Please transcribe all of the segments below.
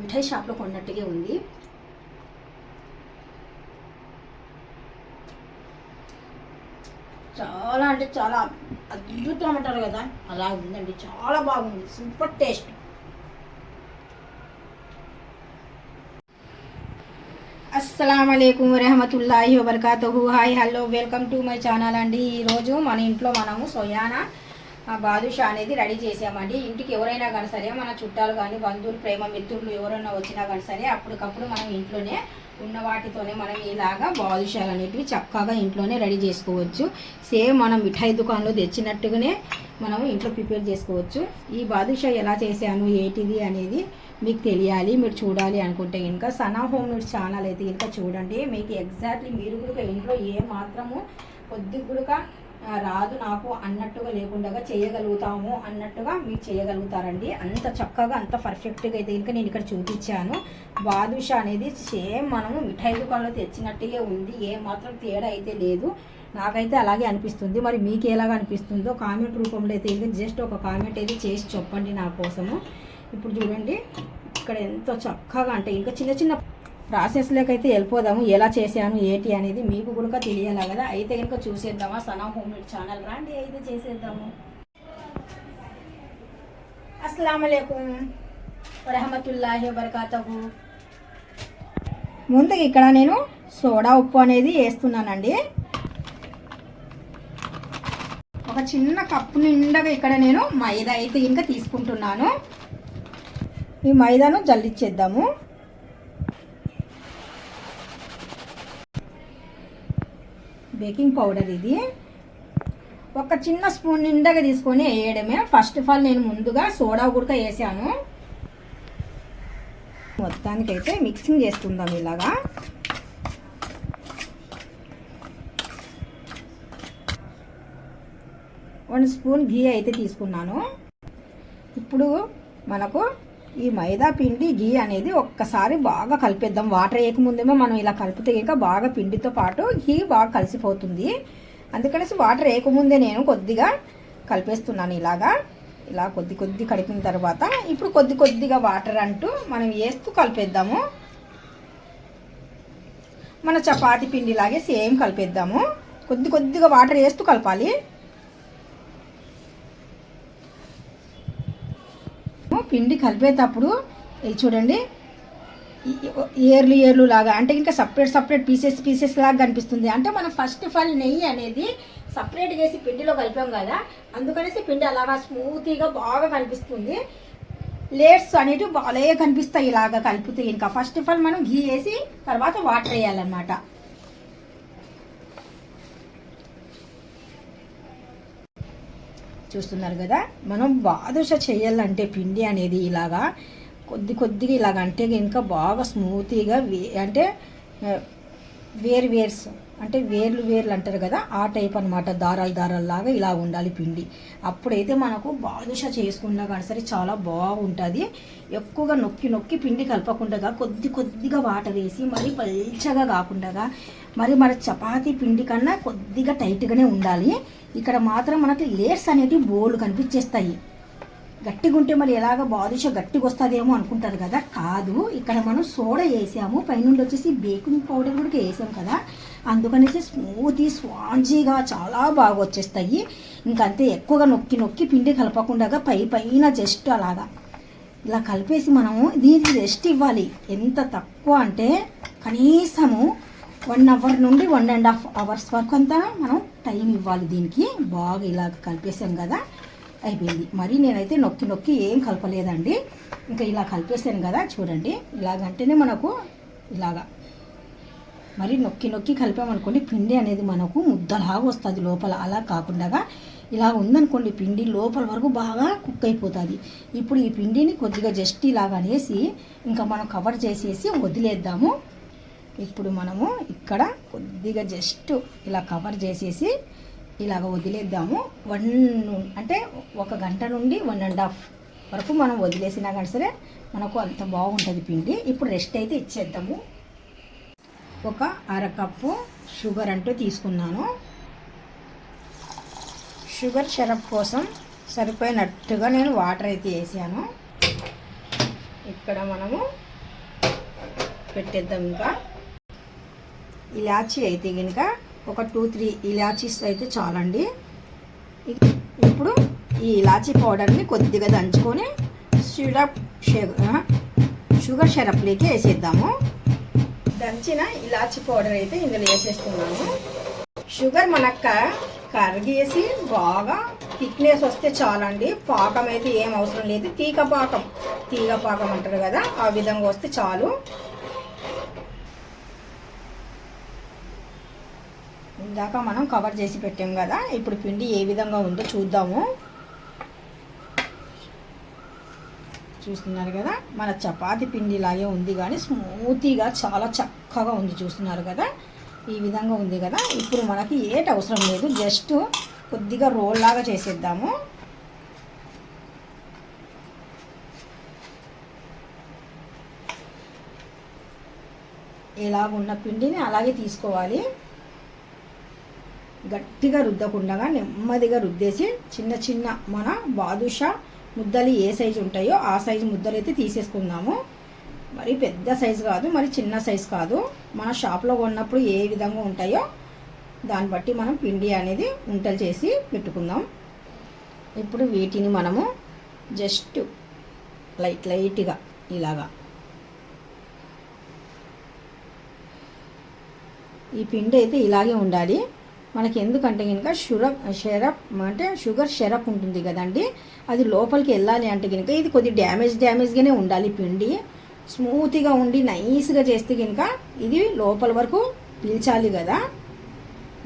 మిఠాయి షాప్లో కొన్నట్టుగా ఉంది. చాలా అంటే చాలా అద్భుతం అంటారు కదా, అలా ఉందండి. చాలా బాగుంది, సూపర్ టేస్ట్. అస్సలాము అలైకుం వరహమతుల్లాహి వబర్కాతుహు. Hi, hello, welcome to my channel అండి. ఈరోజు మన ఇంట్లో మనము సోయానా బాదుషా అనేది రెడీ చేసామండి. ఇంటికి ఎవరైనా కానీ సరే, మన చుట్టాలు కానీ బంధువులు ప్రేమ మిత్రులు ఎవరైనా వచ్చినా కానీ సరే, అప్పటికప్పుడు మనం ఇంట్లోనే ఉన్న వాటితోనే మనం ఇలాగా బాదుషాలు అనేటివి చక్కగా ఇంట్లోనే రెడీ చేసుకోవచ్చు. సేమ్ మనం మిఠాయి దుకాణంలో తెచ్చినట్టుగానే మనం ఇంట్లో ప్రిపేర్ చేసుకోవచ్చు. ఈ బాదుషా ఎలా చేశాను ఏంటిది అనేది మీకు తెలియాలి, మీరు చూడాలి అనుకుంటే కనుక సనా హోమ్ మేడ్స్ ఛానల్ అయితే కనుక చూడండి. మీకు ఎగ్జాక్ట్లీ మీరు కూడా ఇంట్లో ఏ మాత్రము కొద్ది కూడా రాదు నాకు అన్నట్టుగా లేకుండా చేయగలుగుతాము అన్నట్టుగా మీరు చేయగలుగుతారండి. అంత చక్కగా అంత పర్ఫెక్ట్గా అయితే కనుక నేను ఇక్కడ చూపించాను. బాదుషా అనేది సేమ్ మనము మిఠాయి దుకాణంలో తెచ్చినట్టుగా ఉంది, ఏ మాత్రం తేడా అయితే లేదు. నాకైతే అలాగే అనిపిస్తుంది. మరి మీకు ఎలాగ అనిపిస్తుందో కామెంట్ రూపంలో అయితే జస్ట్ ఒక కామెంట్ అయితే చేసి చెప్పండి నా కోసము. ఇప్పుడు చూడండి ఇక్కడ ఎంతో చక్కగా అంటే ఇంకా చిన్న చిన్న ప్రాసెస్లోకి అయితే వెళ్ళిపోదాము. ఎలా చేశాను ఏంటి అనేది మీకు కూడా తెలియాలి కదా. అయితే కనుక చూసేద్దామా సనా హోమ్ మేడ్ ఛానల్, రండి అయితే చేసేద్దాము. అస్సలాము అలైకుం వరహమతుల్లాహి వబర్కాతుహు. ముందుగా ఇక్కడ నేను సోడా ఉప్పు అనేది వేస్తున్నానండి. ఒక చిన్న కప్పు నిండగా ఇక్కడ నేను మైదా అయితే ఇంకా తీసుకుంటున్నాను. ఈ మైదాను జల్లిచ్చేద్దాము. బేకింగ్ పౌడర్ ఇది ఒక చిన్న స్పూన్ నిండగా తీసుకొని వేయడమే. ఫస్ట్ ఆఫ్ ఆల్ నేను ముందుగా సోడా కూడా వేసాను. మొత్తానికైతే మిక్సింగ్ చేసుకుందాం ఇలాగా. వన్ స్పూన్ ఘీ అయితే తీసుకున్నాను. ఇప్పుడు మనకు ఈ మైదా పిండి ఘీ అనేది ఒక్కసారి బాగా కలిపేద్దాం. వాటర్ వేయకముందేమో మనం ఇలా కలిపితే ఇంకా బాగా పిండితో పాటు ఘీ బాగా కలిసిపోతుంది. అందుకనేసి వాటర్ వేయకముందే నేను కొద్దిగా కలిపేస్తున్నాను. ఇలా కొద్ది కలిపిన తర్వాత ఇప్పుడు కొద్దిగా వాటర్ అంటూ మనం వేస్తూ కలిపేద్దాము. మన చపాతీ పిండిలాగే సేమ్ కలిపేద్దాము. కొద్దిగా వాటర్ వేస్తూ కలపాలి. పిండి కలిపేటప్పుడు ఇది చూడండి ఏర్లు లాగా అంటే ఇంకా సపరేట్ పీసెస్ లాగా కనిపిస్తుంది. అంటే మనం ఫస్ట్ ఆఫ్ ఆల్ నెయ్యి అనేది సపరేట్గా వేసి పిండిలో కలిపాం కదా, అందుకనేసి పిండి అలాగా స్మూత్గా బాగా కనిపిస్తుంది. లేయర్స్ అనేటివి బాగా కనిపిస్తాయి ఇలాగా కలిపితే. ఇంకా ఫస్ట్ ఆఫ్ ఆల్ మనం ఘీ వేసి తర్వాత వాటర్ వేయాలన్నమాట. చూస్తున్నారు కదా, మనం బాదుషా చేయాలంటే పిండి అనేది ఇలాగా కొద్దిగా ఇలాగ అంటే ఇంకా బాగా స్మూత్గా అంటే వేర్స్ అంటే వేర్లు అంటారు కదా, ఆ టైప్ అనమాట. దారాలాగా ఇలా ఉండాలి పిండి. అప్పుడైతే మనకు బాదుషా చేసుకున్నా కానీ సరే చాలా బాగుంటుంది. ఎక్కువగా నొక్కి పిండి కలపకుండా కొద్దిగా వాటర్ వేసి మరీ పల్చగా కాకుండా మరి మన చపాతీ పిండి కన్నా కొద్దిగా టైట్గానే ఉండాలి. ఇక్కడ మాత్రం మనకి లేయర్స్ అనేటివి బోల్డ్ కనిపించేస్తాయి. గట్టిగా ఉంటే మరి ఎలాగ బాదుషా గట్టిగా వస్తుందేమో అనుకుంటారు కదా, కాదు. ఇక్కడ మనం సోడా వేసాము, పైనుండి వచ్చేసి బేకింగ్ పౌడర్ కూడా వేసాం కదా, అందుకనేసి స్పాంజీగా చాలా బాగా వచ్చేస్తాయి. ఇంకంతే ఎక్కువగా నొక్కి పిండి కలపకుండా పైన జస్ట్ అలాగా ఇలా కలిపేసి మనము దీనికి రెస్ట్ ఇవ్వాలి. ఎంత తక్కువ అంటే కనీసము 1 అవర్ నుండి 1.5 అవర్స్ వరకు అంతా మనం టైం ఇవ్వాలి దీనికి. బాగా ఇలాగ కలిపేసాం కదా, అయిపోయింది. మరి నేనైతే నొక్కి ఏం కలపలేదండి. ఇంకా ఇలా కలిపేసాను కదా, చూడండి. ఇలాగంటేనే మనకు ఇలాగా మరి నొక్కి కలిపామనుకోండి పిండి అనేది మనకు ముద్దలాగా వస్తుంది లోపల. అలా కాకుండా ఇలా ఉందనుకోండి పిండి లోపల వరకు బాగా కుక్ అయిపోతుంది. ఇప్పుడు ఈ పిండిని కొద్దిగా జస్ట్ ఇలాగ అనేసి ఇంకా మనం కవర్ చేసేసి వదిలేద్దాము. ఇప్పుడు మనము ఇక్కడ కొద్దిగా జస్ట్ ఇలా కవర్ చేసేసి ఇలాగ వదిలేద్దాము. అంటే 1 గంట నుండి 1.5 వరకు మనం వదిలేసినా కానీ సరే మనకు అంత బాగుంటుంది పిండి. ఇప్పుడు రెస్ట్ అయితే ఇచ్చేద్దాము. ఒక అరకప్పు షుగర్ అంటూ తీసుకున్నాను. షుగర్ సిరప్ కోసం సరిపోయినట్టుగా నేను వాటర్ అయితే వేసాను. ఇక్కడ మనము పెట్టేద్దాం. ఇంకా ఇలాచీ అయితే కనుక ఒక 2-3 ఇలాచీస్ అయితే చాలండి. ఇప్పుడు ఈ ఇలాచీ పౌడర్ని కొద్దిగా దంచుకొని షుగర్ సిరప్లోకి వేసేద్దాము. దంచిన ఇలాచీ పౌడర్ అయితే ఇందులో వేసేస్తున్నాను. షుగర్ మనకు కరిగేసి బాగా థిక్నెస్ వస్తే చాలండి. పాకం అయితే ఏం అవసరం లేదు. తీగ పాకం అంటారు కదా, ఆ విధంగా వస్తే చాలు. ఇందాక మనం కవర్ చేసి పెట్టాం కదా, ఇప్పుడు పిండి ఏ విధంగా ఉందో చూద్దాము. చూస్తున్నారు కదా, మన చపాతి పిండి లాగే ఉంది కానీ స్మూతీగా చాలా చక్కగా ఉంది. చూస్తున్నారు కదా, ఈ విధంగా ఉంది కదా. ఇప్పుడు మనకి ఏటి అవసరం లేదు, జస్ట్ కొద్దిగా రోల్ లాగా చేసేద్దాము. ఇలాగున్న పిండిని అలాగే తీసుకోవాలి. గట్టిగా రుద్దకుండా నెమ్మదిగా రుద్దేసి చిన్న చిన్న మన బాదుషా ముద్దలు ఏ సైజు ఉంటాయో ఆ సైజు ముద్దలు అయితే తీసేసుకుందాము. మరి పెద్ద సైజు కాదు, మరి చిన్న సైజు కాదు. మన షాప్లో కొన్నప్పుడు ఏ విధంగా ఉంటాయో దాన్ని బట్టి మనం పిండి అనేది ఉంటలు చేసి పెట్టుకుందాం. ఇప్పుడు వీటిని మనము జస్ట్ లైట్గా ఇలాగా ఈ పిండి అయితే ఇలాగే ఉండాలి మనకి. ఎందుకంటే కనుక షుగర్ సిరప్ ఉంటుంది కదండి, అది లోపలికి వెళ్ళాలి అంటే కనుక ఇది కొద్ది డ్యామేజ్గానే ఉండాలి. పిండి స్మూత్గా ఉండి నైస్గా చేస్తే కనుక ఇది లోపల వరకు పీల్చాలి కదా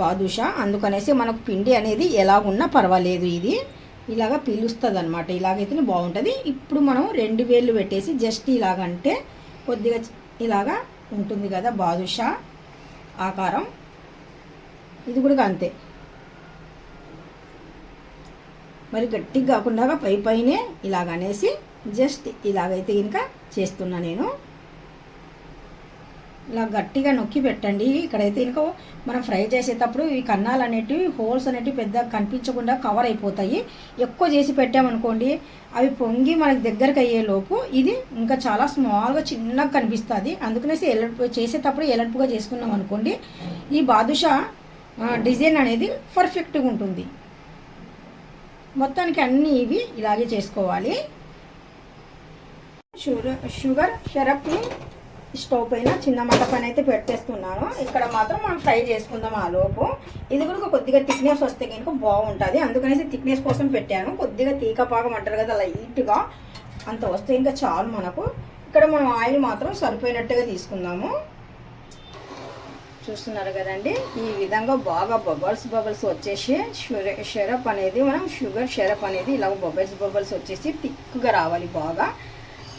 బాదుషా. అందుకనేసి మనకు పిండి అనేది ఎలాగున్నా పర్వాలేదు, ఇది ఇలాగ పీలుస్తుంది అనమాట. ఇలాగైతేనే బాగుంటుంది. ఇప్పుడు మనం 2 వేళ్ళు పెట్టేసి జస్ట్ ఇలాగంటే కొద్దిగా ఇలాగా ఉంటుంది కదా బాదుషా ఆకారం. ఇది కూడా అంతే, మరి గట్టిగా కాకుండా పైనే ఇలాగనేసి జస్ట్ ఇలాగైతే ఇంకా చేస్తున్నా నేను. ఇలా గట్టిగా నొక్కి పెట్టండి. ఇక్కడైతే ఇంకా మనం ఫ్రై చేసేటప్పుడు ఈ కన్నాలు అనేటివి హోల్స్ అనేటివి పెద్ద కనిపించకుండా కవర్ అయిపోతాయి. ఎక్కువ చేసి పెట్టామనుకోండి అవి పొంగి మనకి దగ్గరకు అయ్యేలోపు ఇది ఇంకా చాలా స్మాల్గా చిన్నగా కనిపిస్తుంది. అందుకనేసి చేసేటప్పుడు ఎలర్పుగా చేసుకున్నాం అనుకోండి ఈ బాదుషా డిజైన్ అనేది పర్ఫెక్ట్గా ఉంటుంది. మొత్తానికి అన్నీ ఇవి ఇలాగే చేసుకోవాలి. షుగర్ సిరప్ని స్టవ్ పైన చిన్న మంట పైన అయితే పెట్టేస్తున్నాను. ఇక్కడ మాత్రం మనం ఫ్రై చేసుకుందాం ఆ లోపు. ఇది కూడా కొద్దిగా థిక్నెస్ వస్తే కనుక బాగుంటుంది, అందుకనేసి థిక్నెస్ కోసం పెట్టాను. కొద్దిగా తీగ పాకం అంటారు కదా, లైట్గా అంత వస్తే ఇంకా చాలు మనకు. ఇక్కడ మనం ఆయిల్ మాత్రం సరిపోయినట్టుగా తీసుకుందాము. చూస్తున్నారు కదండి, ఈ విధంగా బాగా బబుల్స్ వచ్చేసి సిరప్ అనేది మనం షుగర్ సిరప్ అనేది ఇలా బబుల్స్ వచ్చేసి థిక్గా రావాలి బాగా.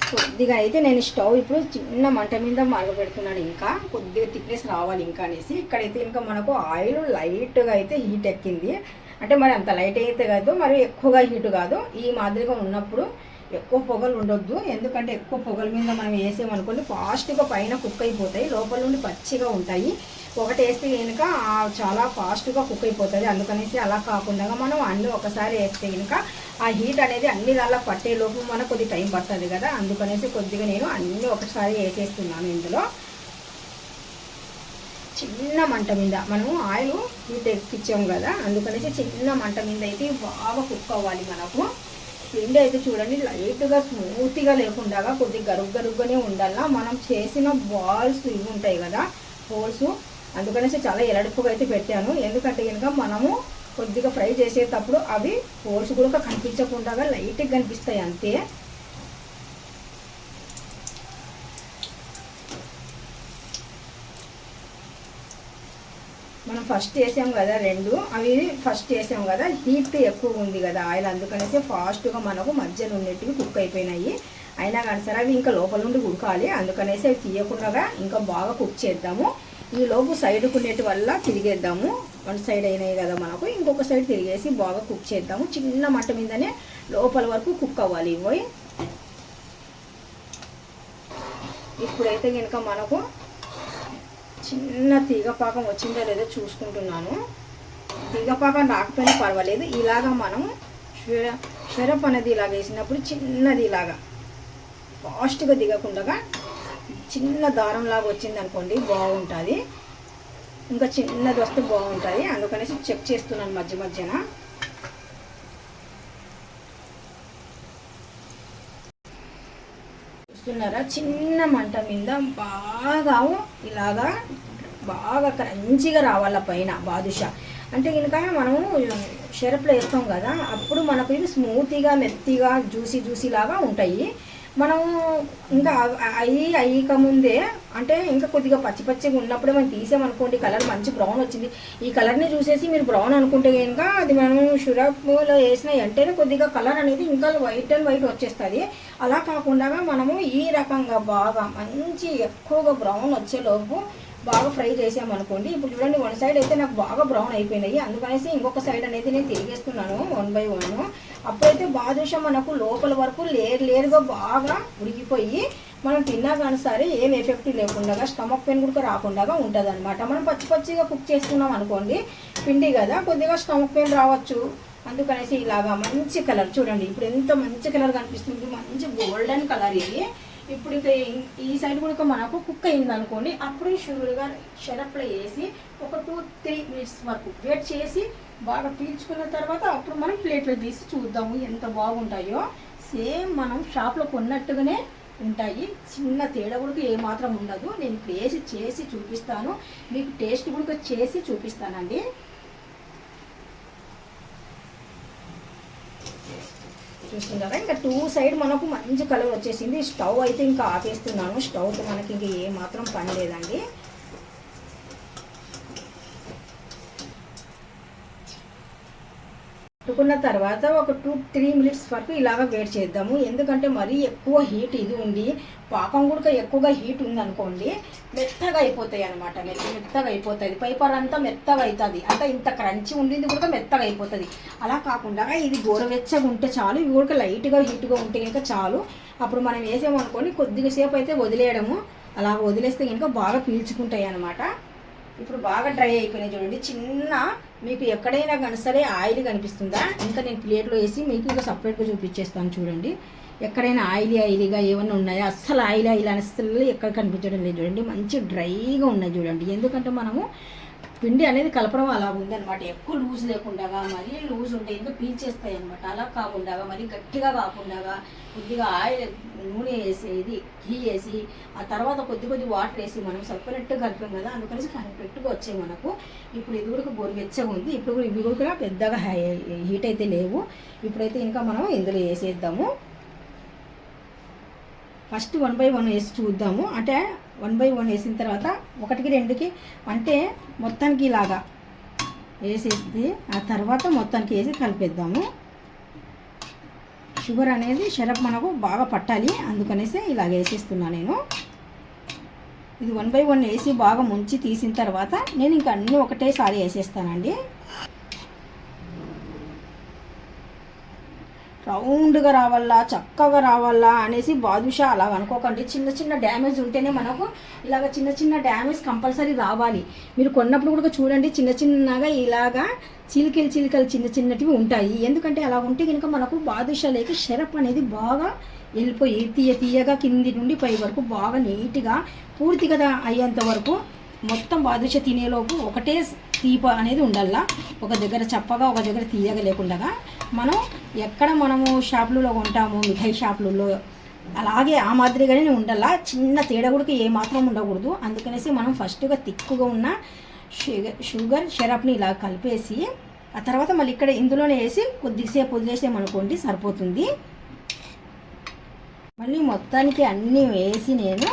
కొద్దిగా అయితే నేను స్టవ్ ఇప్పుడు చిన్న మంట మీద మరగబెడుతున్నాను, ఇంకా కొద్దిగా థిక్నెస్ రావాలి ఇంకా అనేసి. ఇక్కడైతే ఇంకా మనకు ఆయిల్ లైట్గా అయితే హీట్ ఎక్కింది. అంటే మరి అంత లైట్ అయితే కాదు, మరి ఎక్కువగా హీట్ కాదు. ఈ మాదిరిగా ఉన్నప్పుడు ఎక్కువ పొగలు ఉండొద్దు. ఎందుకంటే ఎక్కువ పొగల మీద మనం వేసామనుకోండి ఫాస్ట్గా పైన కుక్ అయిపోతాయి, లోపల నుండి పచ్చిగా ఉంటాయి. ఒకటి వేస్తే కనుక చాలా ఫాస్ట్గా కుక్ అయిపోతుంది. అందుకనేసి అలా కాకుండా మనం అన్నీ ఒకసారి వేస్తే కనుక ఆ హీట్ అనేది అన్ని దానిలో పట్టేలోపు మనకు కొద్ది టైం పడుతుంది కదా. అందుకనేసి కొద్దిగా నేను అన్నీ ఒకసారి వేసేస్తున్నాను. ఇందులో చిన్న మంట మీద మనం ఆయిల్ హీట్ ఎక్కించాము కదా, అందుకనేసి చిన్న మంట మీద అయితే బాగా కుక్ అవ్వాలి మనకు. పిండి అయితే చూడండి లైట్గా స్మూత్గా లేకుండా కొద్దిగా గరుగ్గానే ఉండాలా. మనం చేసిన బాల్స్ ఇవి ఉంటాయి కదా హోల్స్, అందుకనేసి చాలా ఎరడుపుగా అయితే పెట్టాను. ఎందుకంటే కనుక మనము కొద్దిగా ఫ్రై చేసేటప్పుడు అవి హోల్స్ కూడా కనిపించకుండా లైట్గా కనిపిస్తాయి అంతే. మనం ఫస్ట్ వేసాం కదా రెండు, అవి ఫస్ట్ వేసాం కదా హీట్ ఎక్కువ ఉంది కదా ఆయిల్, అందుకనేసి ఫాస్ట్గా మనకు మధ్యలో ఉండేటివి కుక్ అయిపోయినాయి. అయినా కానీ సరే అవి ఇంకా లోపల నుండి ఉడకాలి, అందుకనేసి అవి తీయకుండా ఇంకా బాగా కుక్ చేద్దాము. ఈ లోపు సైడ్కు ఉండేటి వల్ల తిరిగేద్దాము. 1 సైడ్ అయినాయి కదా మనకు, ఇంకొక సైడ్ తిరిగేసి బాగా కుక్ చేద్దాము. చిన్న మంట మీదనే లోపల వరకు కుక్ అవ్వాలి ఇవి. ఇప్పుడైతే కనుక మనకు చిన్న తీగపాకం వచ్చిందో లేదో చూసుకుంటున్నాను. తీగపాకం రాకపోయినా పర్వాలేదు, ఇలాగా మనం సిరప్ అనేది ఇలాగ వేసినప్పుడు చిన్నది ఇలాగా ఫాస్ట్గా దిగకుండా చిన్న దారం లాగా వచ్చింది అనుకోండి బాగుంటుంది, ఇంకా చిన్నది వస్తే బాగుంటుంది. అందుకనేసి చెక్ చేస్తున్నాను మధ్య మధ్యన. చూస్తున్నారా, చిన్న మంట మీద బాగా క్రంచిగా రావాల పైన బాదుషా. అంటే కనుక మనము షరప్లో వేస్తాం కదా, అప్పుడు మనకు ఇవి స్మూతీగా మెత్తిగా జ్యూసీ లాగా ఉంటాయి. మనము ఇంకా అయ్యక ముందే అంటే ఇంకా కొద్దిగా పచ్చిగా ఉన్నప్పుడే మనం తీసామనుకోండి, కలర్ మంచి బ్రౌన్ వచ్చింది. ఈ కలర్ని చూసేసి మీరు బ్రౌన్ అనుకుంటే కనుక అది మనం షురప్లో వేసిన వెంటనే కొద్దిగా కలర్ అనేది ఇంకా వైట్ వచ్చేస్తుంది. అలా కాకుండా మనము ఈ రకంగా బాగా మంచి ఎక్కువగా బ్రౌన్ వచ్చేలోపు బాగా ఫ్రై చేసామనుకోండి. ఇప్పుడు చూడండి, వన్ సైడ్ అయితే నాకు బాగా బ్రౌన్ అయిపోయినాయి, అందుకనేసి ఇంకొక సైడ్ అనేది నేను తిరిగేస్తున్నాను 1 by 1. అప్పుడైతే బాదుషా మనకు లోపల వరకు లేరుగా బాగా ఉడికిపోయి మనం తిన్నా కానీ సరే ఏం ఎఫెక్ట్ లేకుండా స్టమక్ పెయిన్ కూడా రాకుండా ఉంటుంది అనమాట. మనం పచ్చిగా కుక్ చేసుకున్నాం అనుకోండి, పిండి కదా, కొద్దిగా స్టమక్ పెయిన్ రావచ్చు. అందుకనేసి ఇలాగా మంచి కలర్ చూడండి, ఇప్పుడు ఎంత మంచి కలర్ కనిపిస్తుంది, మంచి గోల్డెన్ కలర్ ఇది. ఇప్పుడు ఇంకా ఈ సైడ్ కూడా మనకు కుక్ అయింది అనుకోండి, అప్పుడు షరప్లో వేసి ఒక 2-3 minutes వరకు వెయిట్ చేసి బాగా పీల్చుకున్న తర్వాత అప్పుడు మనం ప్లేట్లో తీసి చూద్దాము ఎంత బాగుంటాయో. సేమ్ మనం షాప్లో కొన్నట్టుగానే ఉంటాయి, చిన్న తేడా కూడా ఏమాత్రం ఉండదు. నేను ఇప్పుడు చేసి చూపిస్తాను, మీకు టేస్ట్ కూడా చేసి చూపిస్తానండి. చూస్తున్నారా, ఇంకా 2 సైడ్ మనకు మంచి కలర్ వచ్చేసింది. స్టవ్ అయితే ఇంకా ఆపేస్తున్నాను, స్టవ్తో మనకి ఇంకా ఏ మాత్రం పని లేదండి. పెట్టుకున్న తర్వాత ఒక 2-3 minutes వరకు ఇలాగ వెయిట్ చేద్దాము. ఎందుకంటే మరీ ఎక్కువ హీట్ ఇది ఉండి పాకం కూడా ఎక్కువగా హీట్ ఉందనుకోండి, మెత్తగా అయిపోతాయి అనమాట. మెత్తగా అయిపోతుంది, పైపర్ అంతా మెత్తగా అవుతుంది. అంటే ఇంత క్రంచి ఉండింది కూడా మెత్తగా అయిపోతుంది. అలా కాకుండా ఇది గోరవెచ్చగా ఉంటే చాలు, ఇవి కూడా లైట్గా హీట్గా ఉంటే కనుక చాలు. అప్పుడు మనం వేసామనుకోండి, కొద్దిగా సేపు అయితే వదిలేయడము, అలా వదిలేస్తే కనుక బాగా పీల్చుకుంటాయి అనమాట. ఇప్పుడు బాగా డ్రై అయిపోయినాయి చూడండి. చిన్న మీకు ఎక్కడైనా కానీ సరే ఆయిల్ కనిపిస్తుందా, ఇంకా నేను ప్లేట్లో వేసి మీకు ఇంకా సపరేట్గా చూపించేస్తాను చూడండి. ఎక్కడైనా ఆయిలీగా ఏమన్నా ఉన్నాయా, అస్సలు ఆయిల్ అసలు ఎక్కడ కనిపించడం లేదు చూడండి. మంచి డ్రైగా ఉన్నాయి చూడండి. ఎందుకంటే మనము పిండి అనేది కలపడం అలా ఉందన్నమాట. ఎక్కువ లూజ్ లేకుండా మరీ లూజ్ ఉంటే ఇంకా పీల్చేస్తాయి అనమాట. అలా కాకుండా మరీ గట్టిగా కాకుండా కొద్దిగా ఆయిల్ నూనె వేసి ఘీ వేసి ఆ తర్వాత కొద్ది వాటర్ వేసి మనం సపరేట్గా కలిపాం కదా, అందుకనేసి పర్ఫెక్ట్గా వచ్చాయి మనకు. ఇప్పుడు ఇది కూడా గోరువెచ్చగా ఉంది. ఇప్పుడు ఇవి కూడా పెద్దగా హీట్ అయితే లేవు. ఇప్పుడైతే ఇంకా మనం ఇందులో వేసేద్దాము. ఫస్ట్ 1 by 1 వేసి చూద్దాము. అంటే 1 by 1 వేసిన తర్వాత 1కి 2కి అంటే మొత్తానికి ఇలాగా వేసేసి ఆ తర్వాత మొత్తానికి వేసి కలిపేద్దాము. షుగర్ అనేది షరప్ మనకు బాగా పట్టాలి, అందుకనేసి ఇలాగ వేసేస్తున్నా నేను. ఇది 1 by 1 వేసి బాగా ముంచి తీసిన తర్వాత నేను ఇంకా అన్నీ ఒకటేసారి వేసేస్తానండి. రౌండ్గా రావాలా, చక్కగా రావాలా అనేసి బాదుషా అలా అనుకోకండి. చిన్న డ్యామేజ్ ఉంటేనే మనకు ఇలాగ చిన్న డ్యామేజ్ కంపల్సరీ రావాలి. మీరు కొన్నప్పుడు కూడా చూడండి, చిన్నగా ఇలాగా చిలికలు చిన్నటివి ఉంటాయి. ఎందుకంటే అలా ఉంటే కనుక మనకు బాదుషాలోకి షరప్ అనేది బాగా వెళ్ళిపోయి తీయగా కింది నుండి పై వరకు బాగా నీట్గా పూర్తిగా అయ్యేంత వరకు మొత్తం బాదుషా తినేలోపు ఒకటే తీప అనేది ఉండాలా. ఒక దగ్గర చప్పగా ఒక దగ్గర తీయగా లేకుండా మనం ఎక్కడ మనము షాపులలో కొంటాము మిఠాయి షాపులలో అలాగే ఆ మాదిరిగానే ఉండాలా. చిన్న తేడా కూడా ఏమాత్రం ఉండకూడదు. అందుకనేసి మనం ఫస్ట్గా తిక్కుగా ఉన్న షుగర్ షరప్ని ఇలా కలిపేసి ఆ తర్వాత మళ్ళీ ఇక్కడ ఇందులోనే వేసి కొద్దిసేపు వదిలేసామనుకోండి సరిపోతుంది. మళ్ళీ మొత్తానికి అన్నీ వేసి నేను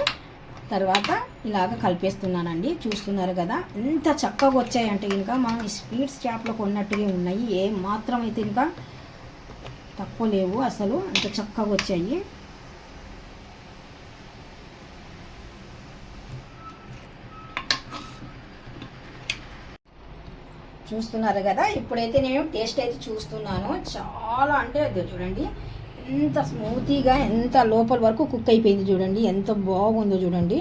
తర్వాత ఇలాగ కలిపేస్తున్నానండి. చూస్తున్నారు కదా ఎంత చక్కగా వచ్చాయంటే ఇంకా మనం స్వీట్స్ షాప్లో కొన్నట్టుగా ఉన్నాయి, ఏ మాత్రం అయితే ఇంకా తక్కువ లేవు, అసలు అంత చక్కగా వచ్చాయి. చూస్తున్నారు కదా, ఇప్పుడైతే నేను టేస్ట్ అయితే చూస్తున్నాను. చాలా అంటే అది చూడండి ఎంత స్మూతీగా ఎంత లోపల వరకు కుక్ అయిపోయింది చూడండి, ఎంత బాగుందో చూడండి.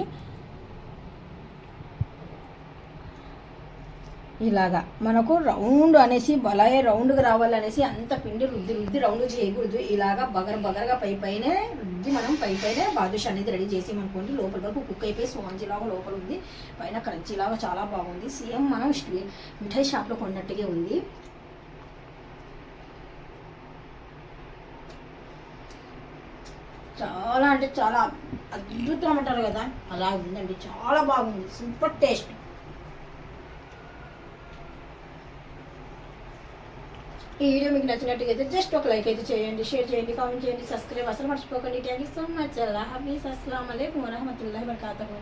ఇలాగా మనకు రౌండ్ అనేసి బలాయే రౌండ్గా రావాలనేసి అంత పిండి రుద్ది రౌండ్ చేయకూడదు. ఇలాగా బగరగా పైనే రుద్ది మనం పైనే బాదుషా అనేది రెడీ చేసామనుకోండి. లోపల వరకు కుక్ అయిపోయి స్పాంజీ లాగా లోపల ఉంది, పైన క్రంచీ లాగా చాలా బాగుంది. సేమ్ మనం మిఠాయి షాప్లో కొన్నట్టుగా ఉంది. చాలా అంటే చాలా అద్భుతం అంటారు కదా, అలా ఉందండి. చాలా బాగుంది, సూపర్ టేస్ట్. ఈ వీడియో మీకు నచ్చినట్టుగా అయితే జస్ట్ ఒక లైక్ అయితే చేయండి, షేర్ చేయండి, కామెంట్ చేయండి, సబ్స్క్రైబ్ అసలు మర్చిపోకండి. Thank you so much. అల్లాహ్ హఫీజ్. అస్సలాము అలైకుం వరహమతుల్లాహి వబరకాతుహు.